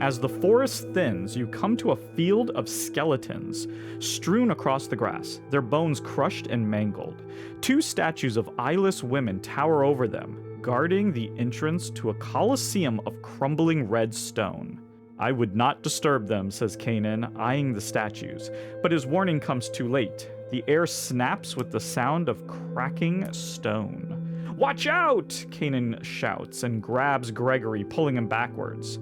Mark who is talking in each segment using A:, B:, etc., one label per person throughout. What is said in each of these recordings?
A: As the forest thins, you come to a field of skeletons strewn across the grass, their bones crushed and mangled. 2 statues of eyeless women tower over them, guarding the entrance to a coliseum of crumbling red stone. I would not disturb them, says Kanan, eyeing the statues, but his warning comes too late. The air snaps with the sound of cracking stone. Watch out! Kanan shouts and grabs Gregory, pulling him backwards.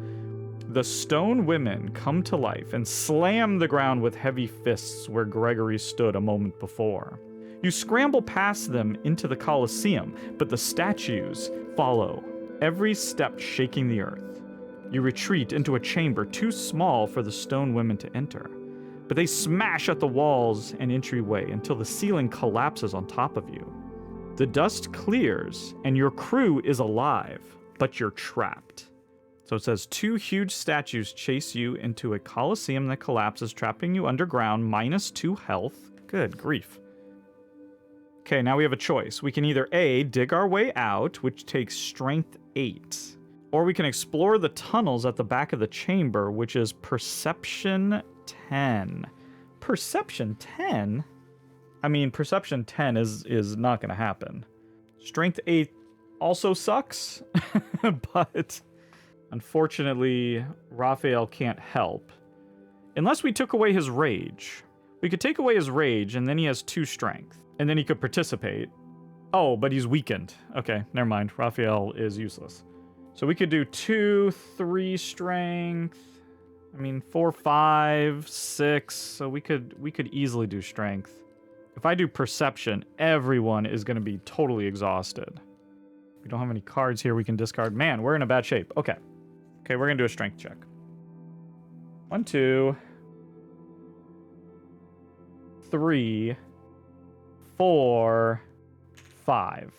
A: The stone women come to life and slam the ground with heavy fists where Gregory stood a moment before. You scramble past them into the Colosseum, but the statues follow, every step shaking the earth. You retreat into a chamber too small for the stone women to enter, but they smash at the walls and entryway until the ceiling collapses on top of you. The dust clears, and your crew is alive, but you're trapped. So it says 2 huge statues chase you into a coliseum that collapses, trapping you underground, -2 health. Good grief. Okay, now we have a choice. We can either A, dig our way out, which takes strength 8, or we can explore the tunnels at the back of the chamber, which is perception 10. Perception 10? I mean, perception 10 is not going to happen. Strength 8 also sucks, but unfortunately, Raphael can't help. Unless we took away his rage. We could take away his rage, and then he has 2 strength. And then he could participate. Oh, but he's weakened. Okay, never mind. Raphael is useless. So we could do 2, 3 strength. I mean, 4, 5, 6. So we could easily do strength. If I do perception, everyone is going to be totally exhausted. We don't have any cards here we can discard. Man, we're in a bad shape. Okay. Okay, we're going to do a strength check. 1, 2, 3, 4, 5.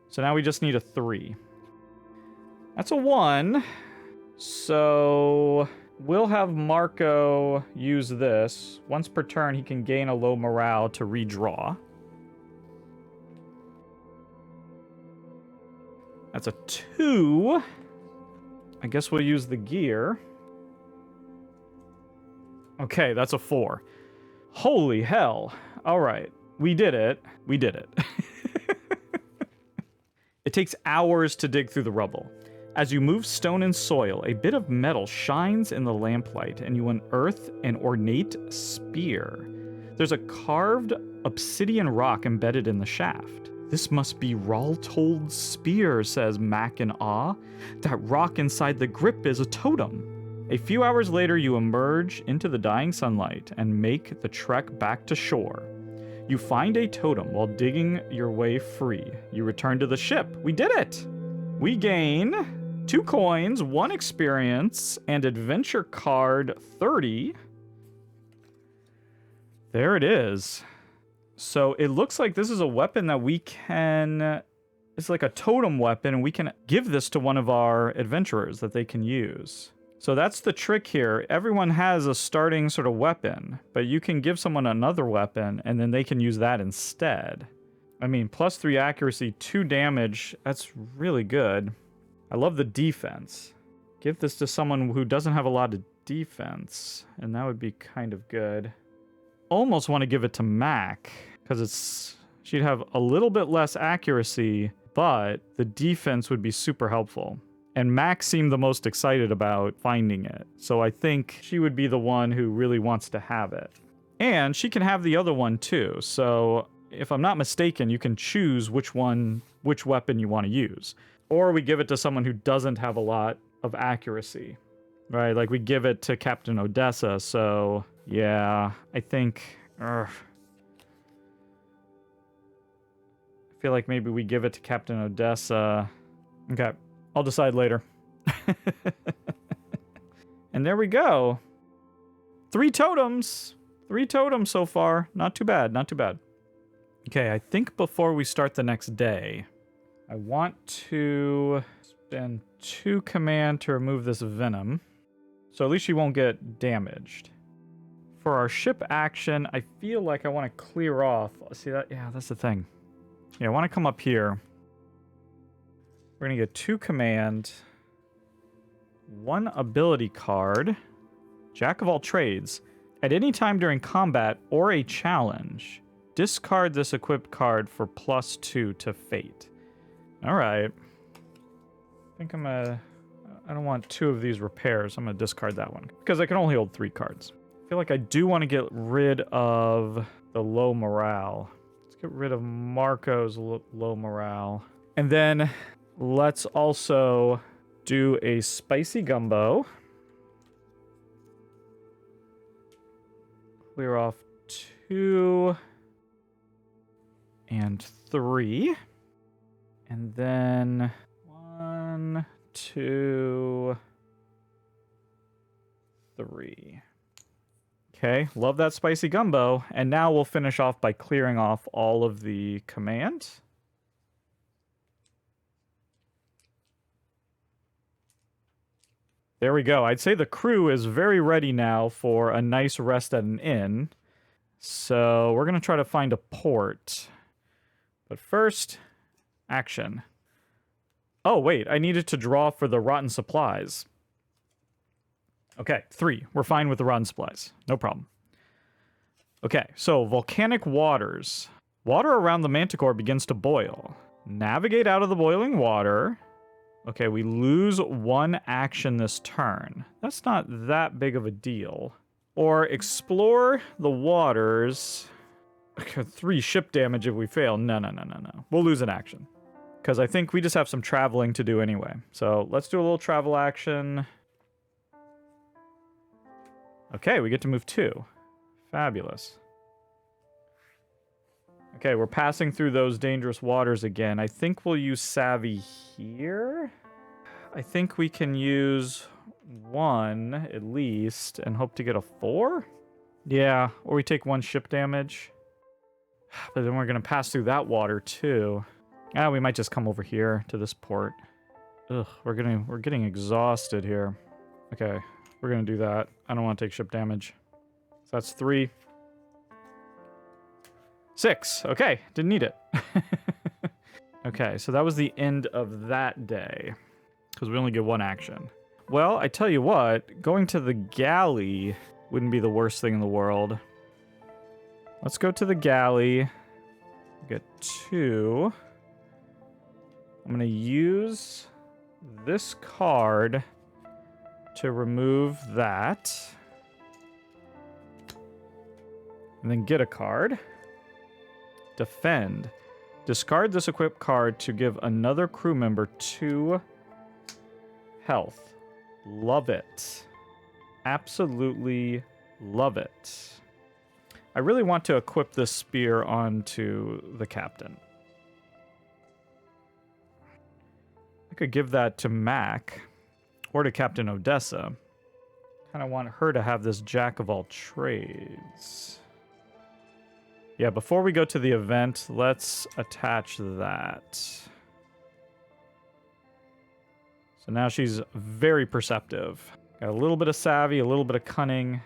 A: So now we just need a 3. That's a 1. So we'll have Marco use this. Once per turn, he can gain a low morale to redraw. That's a 2. I guess we'll use the gear. Okay, that's a 4. Holy hell. All right. We did it. We did it. It takes hours to dig through the rubble. As you move stone and soil, a bit of metal shines in the lamplight, and you unearth an ornate spear. There's a carved obsidian rock embedded in the shaft. This must be Raltold's spear, says Mac in awe. That rock inside the grip is a totem. A few hours later, you emerge into the dying sunlight and make the trek back to shore. You find a totem while digging your way free. You return to the ship. We did it! We gain 2 coins, 1 experience, and adventure card 30. There it is. So it looks like this is a weapon that we can... It's like a totem weapon, and we can give this to one of our adventurers that they can use. So that's the trick here. Everyone has a starting sort of weapon, but you can give someone another weapon, and then they can use that instead. I mean, +3 accuracy, 2 damage. That's really good. I love the defense. Give this to someone who doesn't have a lot of defense, and that would be kind of good. Almost want to give it to Mac, because she'd have a little bit less accuracy, but the defense would be super helpful. And Mac seemed the most excited about finding it, so I think she would be the one who really wants to have it. And she can have the other one too, so if I'm not mistaken, you can choose which weapon you want to use. Or we give it to someone who doesn't have a lot of accuracy, right? Like we give it to Captain Odessa, so yeah, I think... I feel like maybe we give it to Captain Odessa. Okay, I'll decide later. And there we go. 3 totems. 3 totems so far. Not too bad, not too bad. Okay, I think before we start the next day, I want to spend 2 command to remove this venom. So at least she won't get damaged. For our ship action, I feel like I want to clear off. See that? Yeah, that's the thing. Yeah, I want to come up here. We're going to get 2 command. 1 ability card. Jack of all trades. At any time during combat or a challenge, discard this equipped card for +2 to fate. Alright. I think I don't want 2 of these repairs. I'm going to discard that one. Because I can only hold 3 cards. I feel like I do want to get rid of the low morale. Let's get rid of Marco's low morale. And then let's also do a spicy gumbo. Clear off 2 and 3. And then 1, 2, 3. Okay, love that spicy gumbo. And now we'll finish off by clearing off all of the command. There we go. I'd say the crew is very ready now for a nice rest at an inn. So we're going to try to find a port. But first, action. Oh, wait. I needed to draw for the rotten supplies. Okay, 3. We're fine with the rotten supplies. No problem. Okay, so volcanic waters. Water around the manticore begins to boil. Navigate out of the boiling water. Okay, we lose 1 action this turn. That's not that big of a deal. Or explore the waters. Okay, 3 ship damage if we fail. No. We'll lose an action. Because I think we just have some traveling to do anyway. So let's do a little travel action. Okay, we get to move 2. Fabulous. Okay, we're passing through those dangerous waters again. I think we'll use Savvy here. I think we can use 1 at least and hope to get a 4? Yeah, or we take 1 ship damage. But then we're going to pass through that water too. Ah, we might just come over here to this port. Ugh, we're getting exhausted here. Okay, we're going to do that. I don't want to take ship damage. So that's 3. 6. Okay, didn't need it. Okay, so that was the end of that day. Because we only get 1 action. Well, I tell you what, going to the galley wouldn't be the worst thing in the world. Let's go to the galley. Get 2. I'm going to use this card to remove that. And then get a card. Defend. Discard this equipped card to give another crew member 2 health. Love it. Absolutely love it. I really want to equip this spear onto the captain. I could give that to Mac or to Captain Odessa. Kind of want her to have this jack of all trades. Yeah, before we go to the event, let's attach that. So now she's very perceptive. Got a little bit of savvy, a little bit of cunning.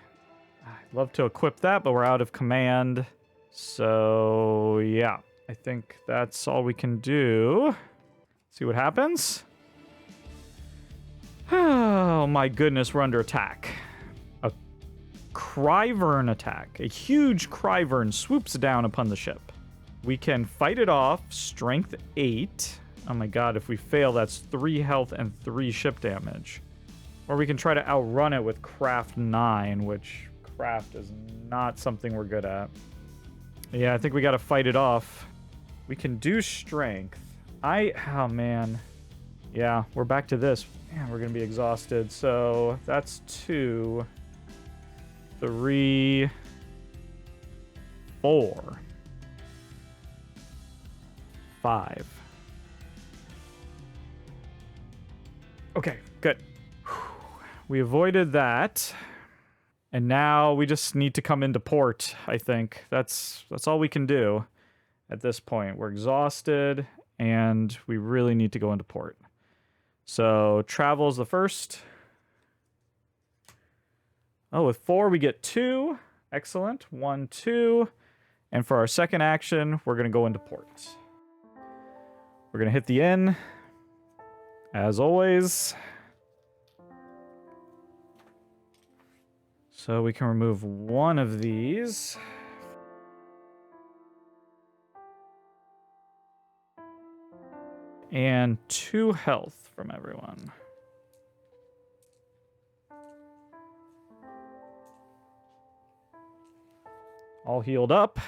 A: I'd love to equip that, but we're out of command. So, yeah. I think that's all we can do. See what happens. Oh my goodness, we're under attack. A Cryvern attack. A huge Cryvern swoops down upon the ship. We can fight it off. Strength 8. Oh my god, if we fail, that's 3 health and 3 ship damage. Or we can try to outrun it with Craft 9, which craft is not something we're good at. Yeah, I think we gotta fight it off. We can do strength. Oh man. Yeah, we're back to this. Man, we're gonna be exhausted. So that's 2, 3, 4, 5. Okay, good. We avoided that. And now we just need to come into port, I think. That's all we can do at this point. We're exhausted, and we really need to go into port. So, travel is the first. Oh, with 4, we get 2. Excellent. 1, 2. And for our second action, we're going to go into port. We're going to hit the inn, as always. So we can remove one of these. And 2 health from everyone. All healed up.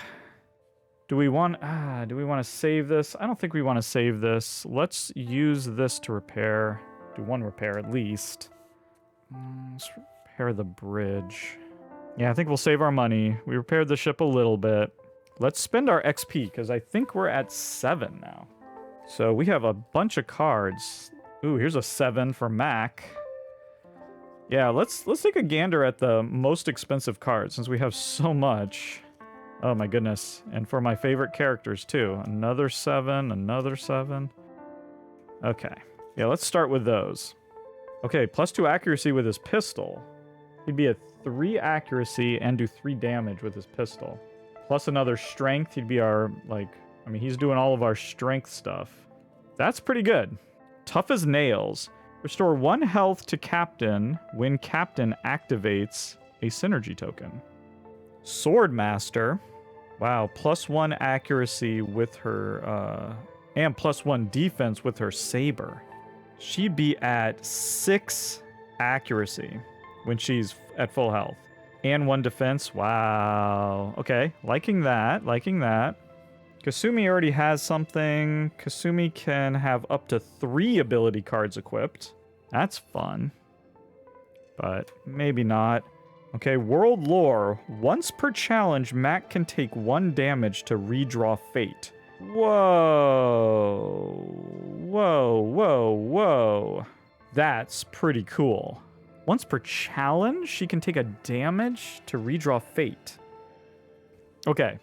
A: Do we want to save this? I don't think we want to save this. Let's use this to repair. Do 1 repair at least. Let's repair the bridge. Yeah, I think we'll save our money. We repaired the ship a little bit. Let's spend our XP, because I think we're at 7 now. So we have a bunch of cards. Ooh, here's a 7 for Mac. Yeah, let's take a gander at the most expensive cards, since we have so much. Oh my goodness. And for my favorite characters too. Another 7, another 7. Okay. Yeah, let's start with those. Okay, +2 accuracy with his pistol. He'd be at 3 accuracy and do 3 damage with his pistol. Plus another strength. He'd be our, he's doing all of our strength stuff. That's pretty good. Tough as nails. Restore 1 health to Captain when Captain activates a synergy token. Swordmaster. Wow, +1 accuracy with her, and +1 defense with her saber. She'd be at 6 accuracy when she's at full health. And 1 defense. Wow. Okay, liking that, liking that. Kasumi already has something. Kasumi can have up to 3 ability cards equipped. That's fun. But maybe not. Okay, World Lore. Once per challenge, Mac can take 1 damage to redraw fate. Whoa. Whoa, whoa, whoa. That's pretty cool. Once per challenge, she can take a damage to redraw fate. Okay.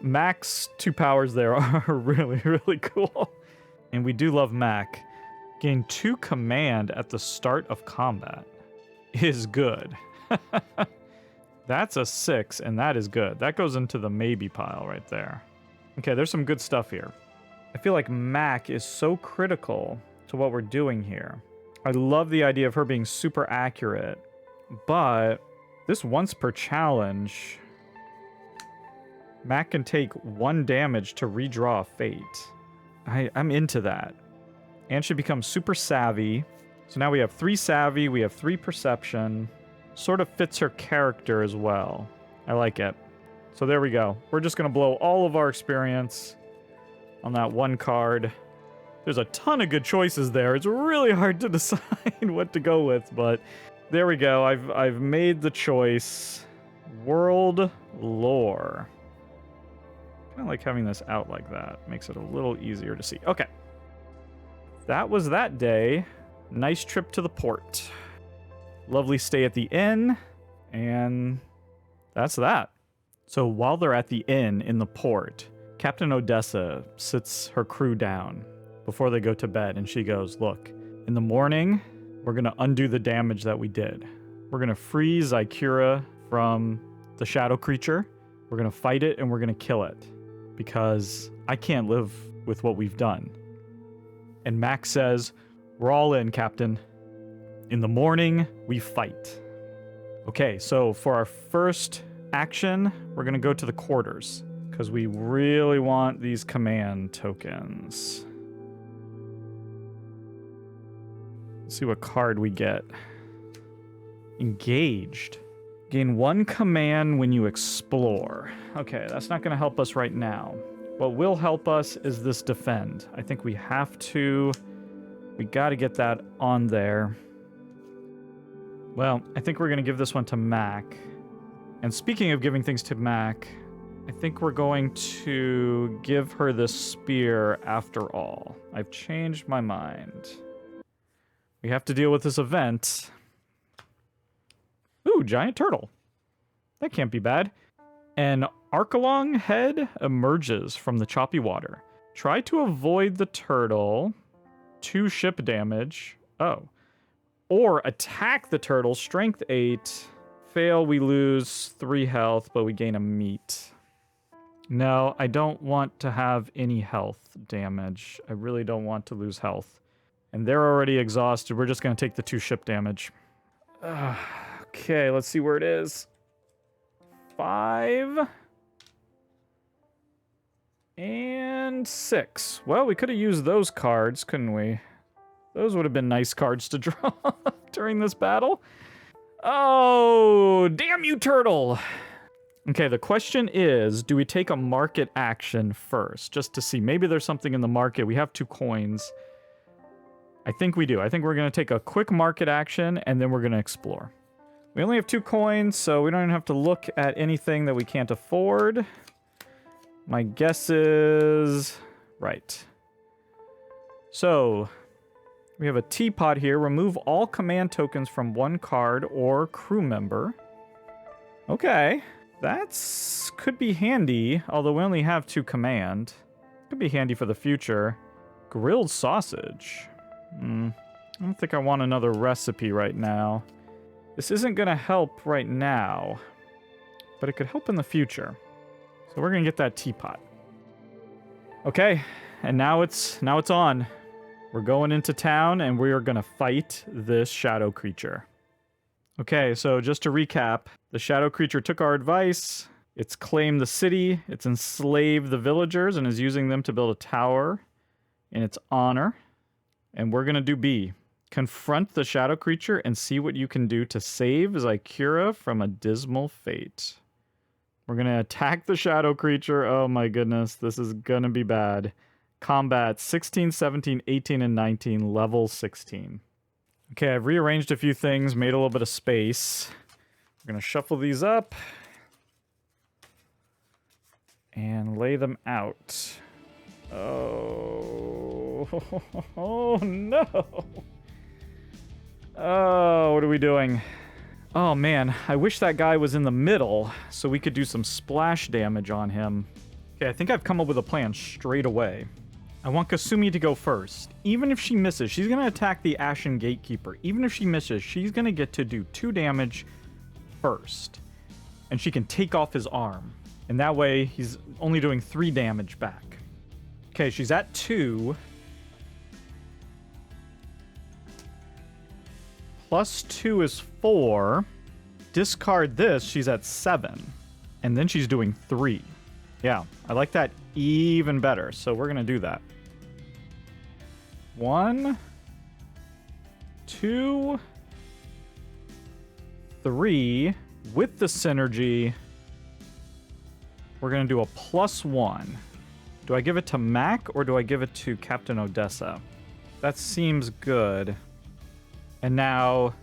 A: Mac's 2 powers there are really, really cool. And we do love Mac. Gain 2 command at the start of combat is good. That's a 6, and that is good. That goes into the maybe pile right there. Okay, there's some good stuff here. I feel like Mac is so critical to what we're doing here. I love the idea of her being super accurate, but this once per challenge, Mac can take 1 damage to redraw a fate. I'm into that. And she becomes super savvy. So now we have 3 savvy, we have 3 perception. Sort of fits her character as well. I like it. So there we go. We're just going to blow all of our experience on that 1 card. There's a ton of good choices there. It's really hard to decide what to go with, but there we go. I've made the choice. World Lore. Kind of like having this out like that. Makes it a little easier to see. Okay. That was that day. Nice trip to the port. Lovely stay at the inn. And that's that. So while they're at the inn in the port, Captain Odessa sits her crew down before they go to bed, and she goes, look, in the morning, we're going to undo the damage that we did. We're going to free Zykura from the shadow creature. We're going to fight it, and we're going to kill it. Because I can't live with what we've done. And Max says, we're all in, Captain. In the morning, we fight. Okay, so for our first action, we're going to go to the quarters. Because we really want these command tokens. Let's see what card we get. Engaged. Gain 1 command when you explore. Okay, that's not going to help us right now. What will help us is this defend. I think we have to... We got to get that on there. Well, I think we're going to give this one to Mac. And speaking of giving things to Mac, I think we're going to give her this spear after all. I've changed my mind. We have to deal with this event. Ooh, giant turtle. That can't be bad. An Archelong head emerges from the choppy water. Try to avoid the turtle. 2 ship damage. Oh. Or attack the turtle. Strength 8. Fail, we lose 3 health, but we gain a meat. No, I don't want to have any health damage. I really don't want to lose health. And they're already exhausted. We're just going to take the 2 ship damage. Okay, let's see where it is. 5 and 6. Well, we could have used those cards, couldn't we? Those would have been nice cards to draw during this battle. Oh, damn you, turtle! Okay, the question is, do we take a market action first? Just to see. Maybe there's something in the market. We have 2 coins. I think we do. I think we're going to take a quick market action, and then we're going to explore. We only have 2 coins, so we don't even have to look at anything that we can't afford. My guess is... right. So, we have a teapot here. Remove all command tokens from 1 card or crew member. Okay. That's... could be handy, although we only have 2 command. Could be handy for the future. Grilled sausage. I don't think I want another recipe right now. This isn't going to help right now, but it could help in the future. So we're going to get that teapot. Okay, and now it's on. We're going into town, and we are going to fight this shadow creature. Okay, so just to recap, the shadow creature took our advice. It's claimed the city. It's enslaved the villagers and is using them to build a tower in its honor. And we're going to do B. Confront the shadow creature and see what you can do to save Zykura from a dismal fate. We're going to attack the shadow creature. Oh my goodness, this is going to be bad. Combat 16, 17, 18, and 19, level 16. Okay, I've rearranged a few things, made a little bit of space. We're going to shuffle these up and lay them out. Oh, oh no. Oh, what are we doing? Oh man, I wish that guy was in the middle so we could do some splash damage on him. Okay, I think I've come up with a plan straight away. I want Kasumi to go first. Even if she misses, she's going to attack the Ashen Gatekeeper. Even if she misses, she's going to get to do 2 damage first. And she can take off his arm. And that way, he's only doing 3 damage back. Okay, she's at 2. Plus 2 is 4. Discard this, she's at 7. And then she's doing 3. Yeah, I like that even better. So we're going to do that. 1, 2, 3. With the synergy, we're going to do a +1. Do I give it to Mac or do I give it to Captain Odessa? That seems good. And now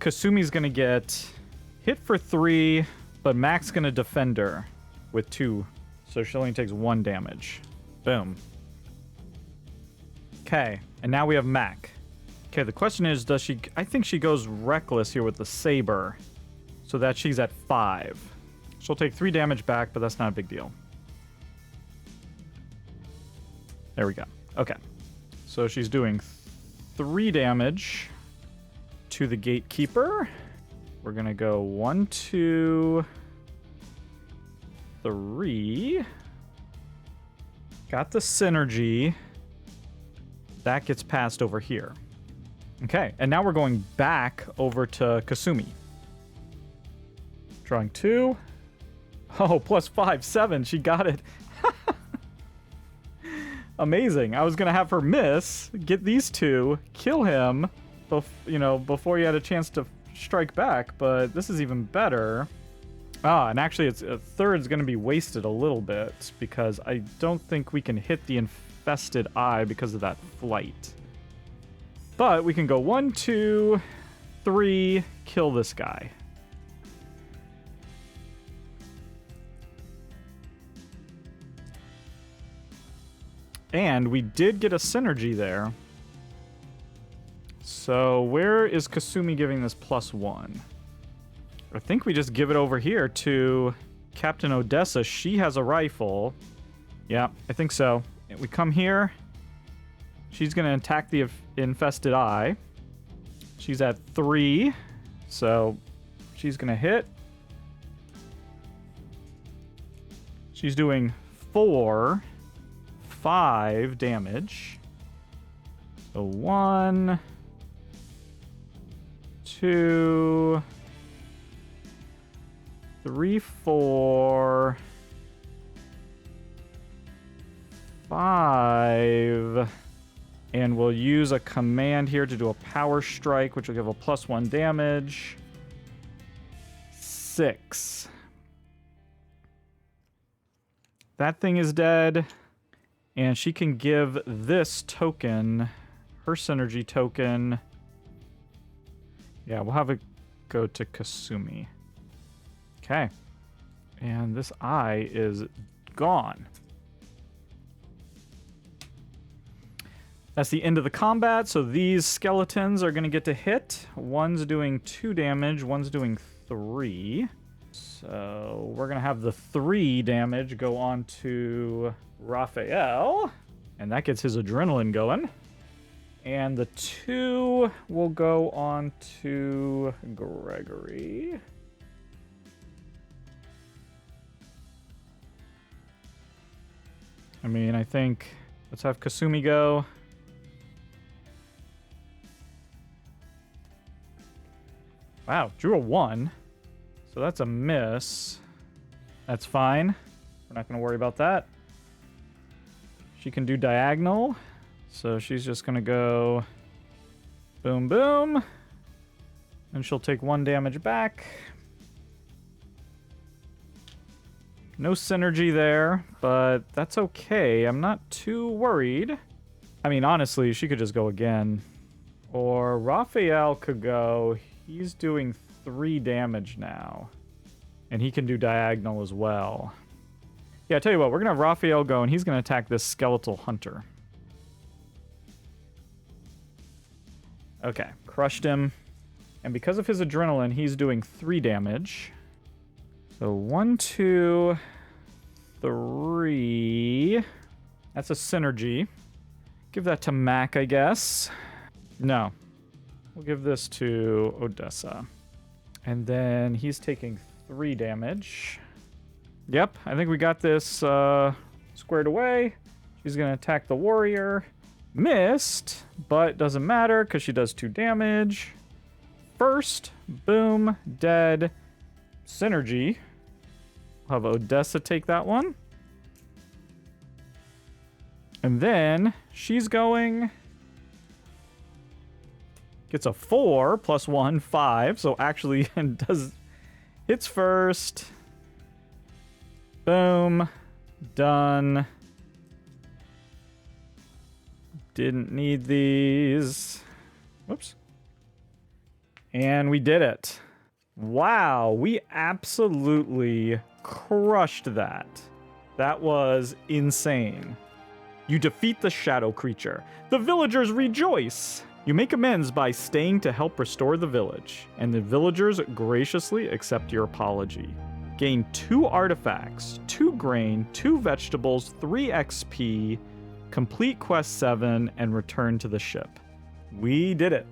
A: Kasumi's going to get hit for 3, but Mac's going to defend her with 2. So she only takes 1 damage. Boom. Okay, and now we have Mac. Okay, the question is, does she... I think she goes reckless here with the saber, so that she's at 5. She'll take 3 damage back, but that's not a big deal. There we go. Okay. So she's doing 3 damage to the Gatekeeper. We're going to go 1, 2, 3. Got the synergy. That gets passed over here. Okay, and now we're going back over to Kasumi. Drawing 2. Oh, +5, 7. She got it. Amazing. I was going to have her miss, get these 2, kill him, before he had a chance to strike back, but this is even better. Ah, and actually it's a third's going to be wasted a little bit because I don't think we can hit the infested eye because of that flight. But we can go 1, 2, 3, kill this guy. And we did get a synergy there. So where is Kasumi giving this +1? I think we just give it over here to Captain Odessa. She has a rifle. Yeah, I think so. We come here. She's going to attack the infested eye. She's at 3. So she's going to hit. She's doing 4, 5 damage. So 1, 2, 3, 4, 5. And we'll use a command here to do a power strike, which will give a +1 damage. 6. That thing is dead. And she can give this token, her synergy token. Yeah, we'll have it go to Kasumi. Okay. And this eye is gone. That's the end of the combat, so these skeletons are going to get to hit. One's doing 2 damage, one's doing 3. So we're going to have the 3 damage go on to Raphael, and that gets his adrenaline going. And the 2 will go on to Gregory. I mean, I think let's have Kasumi go. Wow, drew a 1. So that's a miss. That's fine. We're not going to worry about that. She can do diagonal. So she's just going to go boom, boom. And she'll take 1 damage back. No synergy there, but that's okay. I'm not too worried. I mean, honestly, she could just go again. Or Raphael could go. He's doing 3 damage now. And he can do diagonal as well. Yeah, I tell you what, we're going to have Raphael go, and he's going to attack this skeletal hunter. Okay, crushed him. And because of his adrenaline, he's doing 3 damage. So 1, 2, 3. That's a synergy. Give that to Mac, I guess. No. We'll give this to Odessa. And then he's taking 3 damage. Yep, I think we got this squared away. She's going to attack the warrior. Missed, but doesn't matter because she does 2 damage. First, boom, dead. Synergy. We'll have Odessa take that one. And then she's going... Gets a 4 plus 1, 5. So actually hits first. Boom. Done. Didn't need these. Whoops. And we did it. Wow, we absolutely crushed that. That was insane. You defeat the shadow creature. The villagers rejoice. You make amends by staying to help restore the village, and the villagers graciously accept your apology. Gain 2 artifacts, 2 grain, 2 vegetables, 3 XP, complete quest 7, and return to the ship. We did it.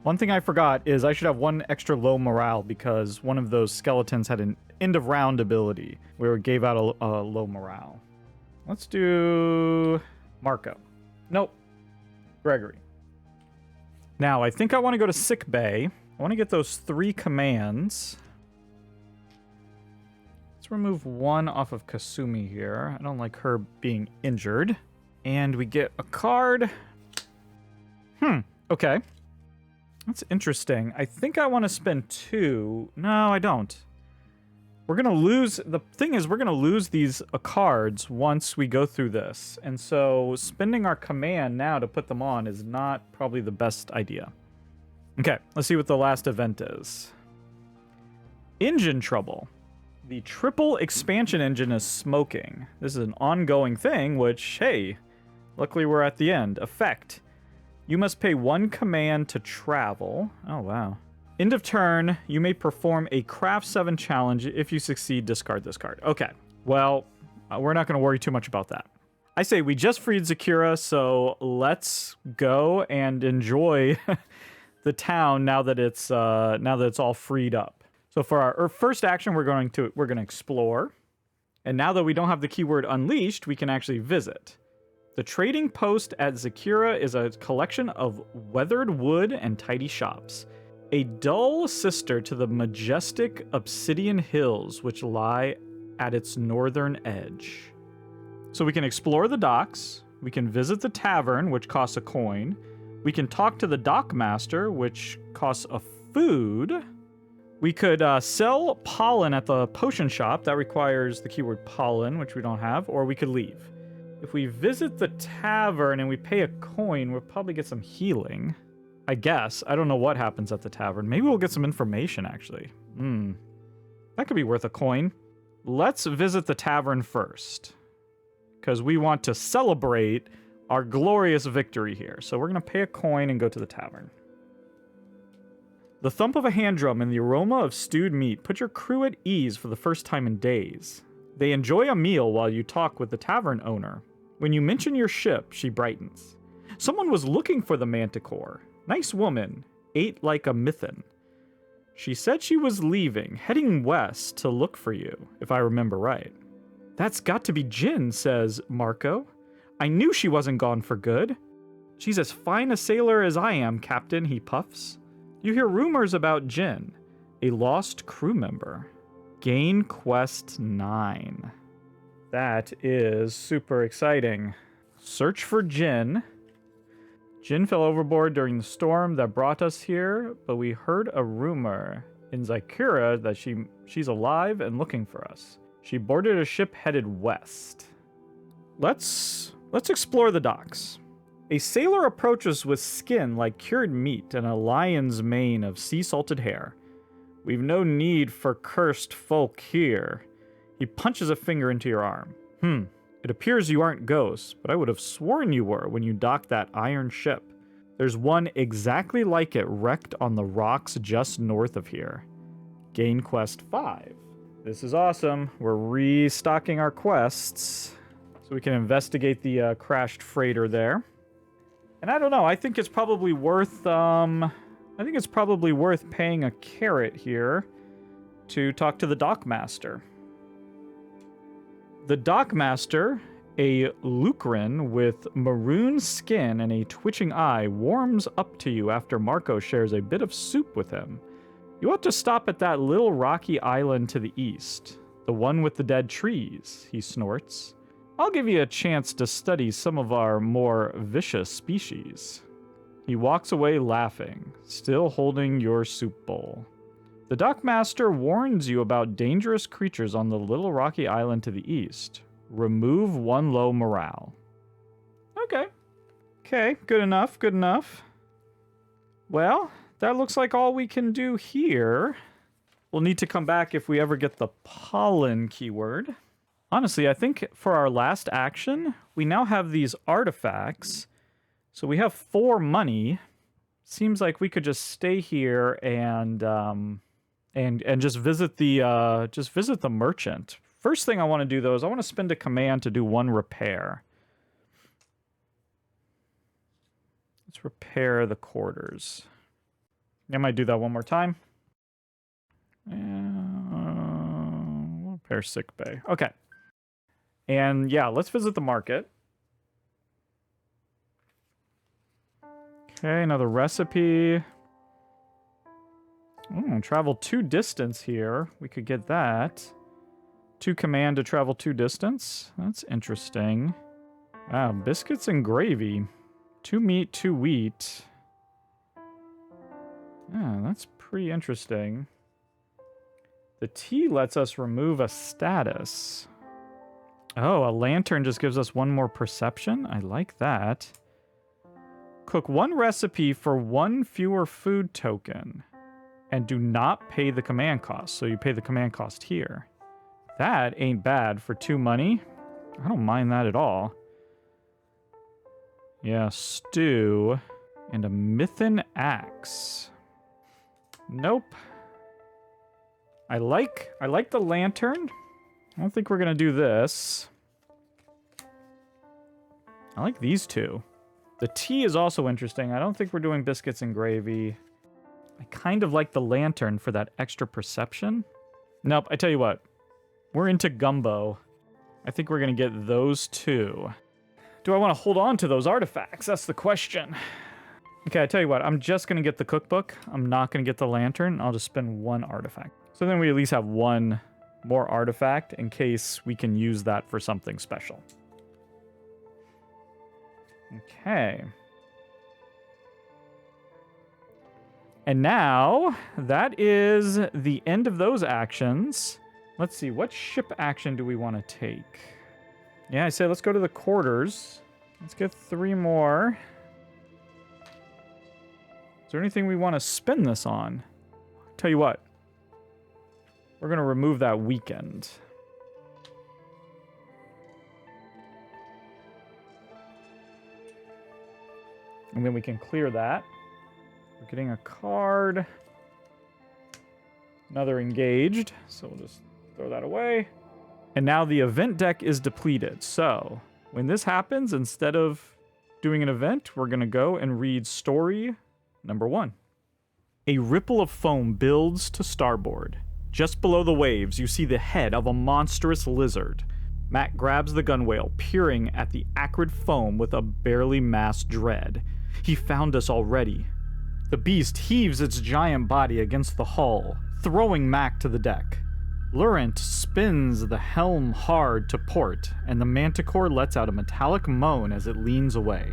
A: One thing I forgot is I should have 1 extra low morale because one of those skeletons had an end of round ability where it gave out a low morale. Let's do Marco. Nope. Gregory. Now, I think I want to go to sick bay. I want to get those 3 commands. Let's remove 1 off of Kasumi here. I don't like her being injured. And we get a card. Okay. That's interesting. I think I want to spend 2. No, I don't. We're going to lose... The thing is, we're going to lose these cards once we go through this. And so spending our command now to put them on is not probably the best idea. Okay, let's see what the last event is. Engine trouble. The triple expansion engine is smoking. This is an ongoing thing, which, hey, luckily we're at the end. Effect. You must pay 1 command to travel. Oh, wow. End of turn, you may perform a Craft 7 challenge. If you succeed, discard this card. Okay, well, we're not going to worry too much about that. I say we just freed Zakura, so let's go and enjoy the town now that it's all freed up. So for our first action, we're going to explore, and now that we don't have the keyword unleashed, we can actually visit. The trading post at Zakura is a collection of weathered wood and tidy shops. a dull sister to the majestic obsidian hills which lie at its northern edge. So we can explore the docks, we can visit the tavern, which costs a coin, we can talk to the dockmaster, which costs a food, we could sell pollen at the potion shop, that requires the keyword pollen, which we don't have, or we could leave. If we visit the tavern and we pay a coin, we'll probably get some healing. I guess. I don't know what happens at the tavern. Maybe we'll get some information, actually. That could be worth a coin. Let's visit the tavern first, because we want to celebrate our glorious victory here. So we're going to pay a coin and go to the tavern. The thump of a hand drum and the aroma of stewed meat put your crew at ease for the first time in days. They enjoy a meal while you talk with the tavern owner. When you mention your ship, she brightens. Someone was looking for the manticore. Nice woman, ate like a mython. She said she was leaving, heading west to look for you, if I remember right. That's got to be Jin, says Marco. I knew she wasn't gone for good. She's as fine a sailor as I am, Captain, he puffs. You hear rumors about Jin, a lost crew member. Gain Quest 9. That is super exciting. Search for Jin. Jin fell overboard during the storm that brought us here, but we heard a rumor in Zykura that she's alive and looking for us. She boarded a ship headed west. Let's explore the docks. A sailor approaches with skin like cured meat and a lion's mane of sea-salted hair. We've no need for cursed folk here. He punches a finger into your arm. It appears you aren't ghosts, but I would have sworn you were when you docked that iron ship. There's one exactly like it wrecked on the rocks just north of here. Gain Quest 5. This is awesome. We're restocking our quests so we can investigate the crashed freighter there. And I don't know, I think it's probably worth paying a carrot here to talk to the dockmaster. The dockmaster, a Lucran with maroon skin and a twitching eye, warms up to you after Marco shares a bit of soup with him. You ought to stop at that little rocky island to the east, the one with the dead trees, he snorts. I'll give you a chance to study some of our more vicious species. He walks away laughing, still holding your soup bowl. The dockmaster warns you about dangerous creatures on the little rocky island to the east. Remove one low morale. Okay, good enough. Well, that looks like all we can do here. We'll need to come back if we ever get the pollen keyword. Honestly, I think for our last action, we now have these artifacts. So we have 4 money. Seems like we could just stay here and just visit the merchant. First thing I want to do though is I want to spend a command to do 1 repair. Let's repair the quarters. I might do that one more time. We'll repair sick bay. Okay. And yeah, let's visit the market. Okay, another recipe. Travel 2 distance here. We could get that. 2 command to travel 2 distance. That's interesting. Wow, biscuits and gravy. 2 meat, 2 wheat. Yeah, that's pretty interesting. The tea lets us remove a status. Oh, a lantern just gives us 1 more perception? I like that. Cook 1 recipe for 1 fewer food token. And do not pay the command cost. So you pay the command cost here. That ain't bad for 2 money. I don't mind that at all. Yeah, stew. And a mython axe. Nope. I like the lantern. I don't think we're going to do this. I like these 2. The tea is also interesting. I don't think we're doing biscuits and gravy. I kind of like the lantern for that extra perception. Nope, I tell you what. We're into gumbo. I think we're going to get those 2. Do I want to hold on to those artifacts? That's the question. Okay, I tell you what, I'm just going to get the cookbook. I'm not going to get the lantern. I'll just spend 1 artifact. So then we at least have 1 more artifact in case we can use that for something special. Okay. And now, that is the end of those actions. Let's see, what ship action do we want to take? Yeah, I say let's go to the quarters. Let's get 3 more. Is there anything we want to spend this on? Tell you what. We're going to remove that weekend. And then we can clear that. We're getting a card. Another engaged. So we'll just throw that away. And now the event deck is depleted. So when this happens, instead of doing an event, we're going to go and read story number 1. A ripple of foam builds to starboard. Just below the waves, you see the head of a monstrous lizard. Matt grabs the gunwale, peering at the acrid foam with a barely masked dread. He found us already. The beast heaves its giant body against the hull, throwing Mac to the deck. Laurent spins the helm hard to port, and the manticore lets out a metallic moan as it leans away.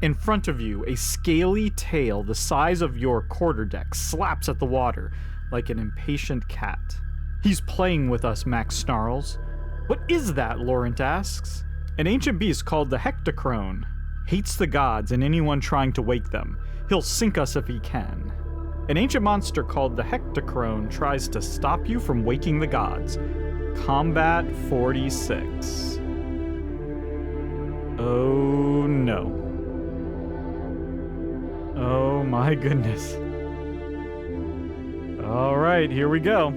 A: In front of you, a scaly tail the size of your quarterdeck slaps at the water like an impatient cat. He's playing with us, Max snarls. What is that? Laurent asks. An ancient beast called the Hectochrone. Hates the gods and anyone trying to wake them. He'll sink us if he can. An ancient monster called the Hectochrone tries to stop you from waking the gods. Combat 46. Oh no. Oh my goodness. All right, here we go.